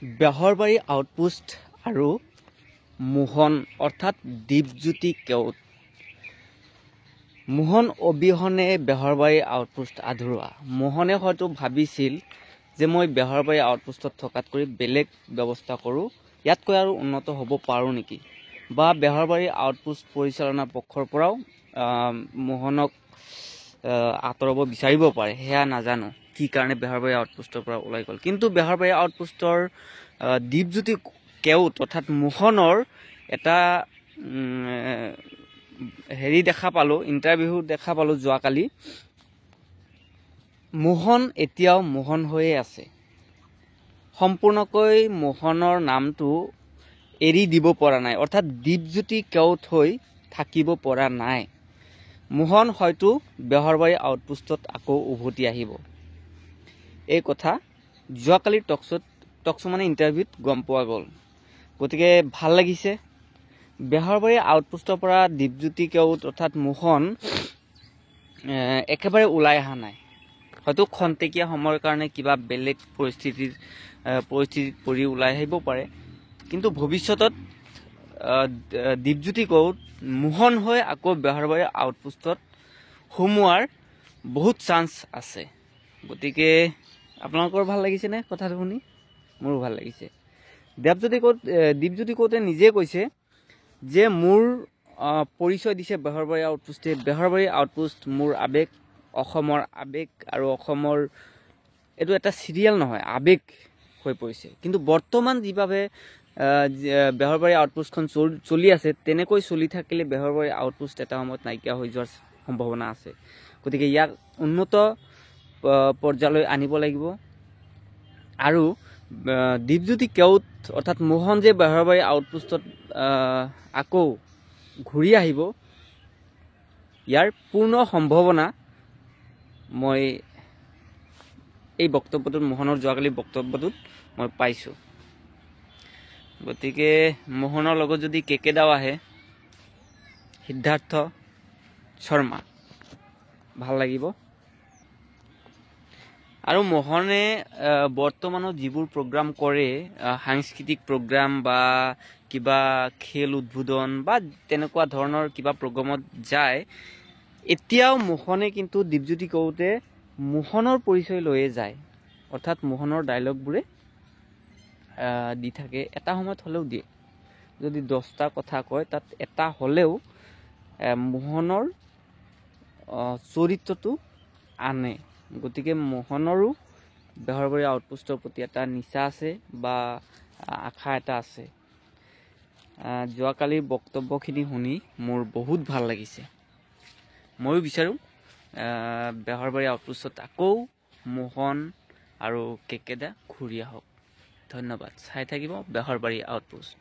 বেহৰবাৰী outpost আৰু মোহন অৰ্থাৎ দীপজ্যোতি কেওট। মোহন অবিহনে বেহৰবাৰী আউটপোষ্ট আধৰুৱা। মোহনে হয়তো ভাবিছিল যে মই বেহৰবাৰী আউটপোষ্টত থকাতকৈ বেলেগ ব্যৱস্থা কৰোঁ, ইয়াতকৈ আৰু উন্নত হ'ব পাৰোঁ নেকি, বা বেহৰবাৰী আউটপোষ্ট পৰিচালনা পক্ষৰ পৰাও মোহনক আঁতৰাব বিচাৰিব পাৰে, সেয়া নাজানো কি কাৰণে বেহৰবাৰী আউটপোষ্টৰ পৰা ওলাই গ'ল। কিন্তু বেহৰবাৰী আউটপোষ্টৰ দীপজ্যোতি কেওট অৰ্থাৎ মোহনৰ এটা হেৰি দেখা পালোঁ, ইণ্টাৰভিউ দেখা পালোঁ যোৱাকালি। মোহন এতিয়াও মোহন হৈয়ে আছে, সম্পূৰ্ণকৈ মোহনৰ নামটো এৰি দিব পৰা নাই, অৰ্থাৎ দীপজ্যোতি কেওট হৈ থাকিব পৰা নাই। মোহন হয়তো বেহৰবাৰী আউটপোষ্টত আকৌ উভতি আহিব। এই কথা যোৱাকালিৰ টকশ্ব' মানে ইণ্টাৰভিউত গম পোৱা গ'ল। গতিকে ভাল লাগিছে, বেহৰবাৰী আউটপোষ্টৰ পৰা দীপজ্যোতি কেওট অৰ্থাৎ মোহন একেবাৰে ওলাই অহা নাই। হয়তো খন্তেকীয়া সময়ৰ কাৰণে কিবা বেলেগ পৰিস্থিতিত পৰি ওলাই আহিব পাৰে, কিন্তু ভৱিষ্যতত দীপজ্যোতি কেওট মোহন হৈ আকৌ বেহৰবাৰী আউটপোষ্টত সোমোৱাৰ বহুত চান্স আছে। গতিকে আপোনালোকৰ ভাল লাগিছেনে কথাটো শুনি? মোৰো ভাল লাগিছে। দীপজ্যোতি কেওটে নিজে কৈছে যে মোৰ পৰিচয় দিছে বেহৰবাৰী আউটপোষ্টে। বেহৰবাৰী আউটপোষ্ট মোৰ আৱেগ, অসমৰ আৱেগ, আৰু অসমৰ এইটো এটা চিৰিয়েল নহয়, আৱেগ হৈ পৰিছে। কিন্তু বৰ্তমান যিভাৱে বেহৰবাৰী আউটপোষ্টখন চলি আছে, তেনেকৈ চলি থাকিলে বেহৰবাৰী আউটপোষ্ট এটা সময়ত নাইকিয়া হৈ যোৱাৰ সম্ভাৱনা আছে। গতিকে ইয়াক উন্নত পৰ্যায়লৈ আনিব লাগিব, আৰু দীপজ্যোতি কেওট অৰ্থাৎ মোহন যে বেহৰবাৰী আউটপোষ্টত আকৌ ঘূৰি আহিব, ইয়াৰ পূৰ্ণ সম্ভাৱনা মই এই বক্তব্যটোত, মোহনৰ যোৱাকালি বক্তব্যটোত মই পাইছোঁ। গতিকে মোহনৰ লগত যদি কেকেদাও আহে, সিদ্ধাৰ্থ শৰ্মা, ভাল লাগিব। আৰু মোহনে বৰ্তমানত যিবোৰ প্ৰগ্ৰাম কৰে, সাংস্কৃতিক প্ৰগ্ৰাম বা কিবা খেল উদ্বোধন বা তেনেকুৱা ধৰণৰ কিবা প্ৰগ্ৰামত যায়, এতিয়াও মোহনে কিন্তু দীপজ্যোতি কেওটে মোহনৰ পৰিচয় লৈয়ে যায়, অৰ্থাৎ মোহনৰ ডাইলগবোৰে দি থাকে, এটা সময়ত হ'লেও দিয়ে। যদি 10টা কথা কয়, তাত এটা হ'লেও মোহনৰ চৰিত্ৰটো আনে। গতিকে মোহনৰো বেহৰবাৰী আউটপোষ্টৰ প্ৰতি এটা নিচা আছে বা আশা এটা আছে। যোৱাকালিৰ বক্তব্যখিনি শুনি মোৰ বহুত ভাল লাগিছে। ময়ো বিচাৰোঁ বেহৰবাৰী আউটপোষ্টত আকৌ মোহন আৰু কেকেদা ঘূৰি আহক। ধন্যবাদ। চাই থাকিব বেহৰবাৰী আউটপোষ্ট।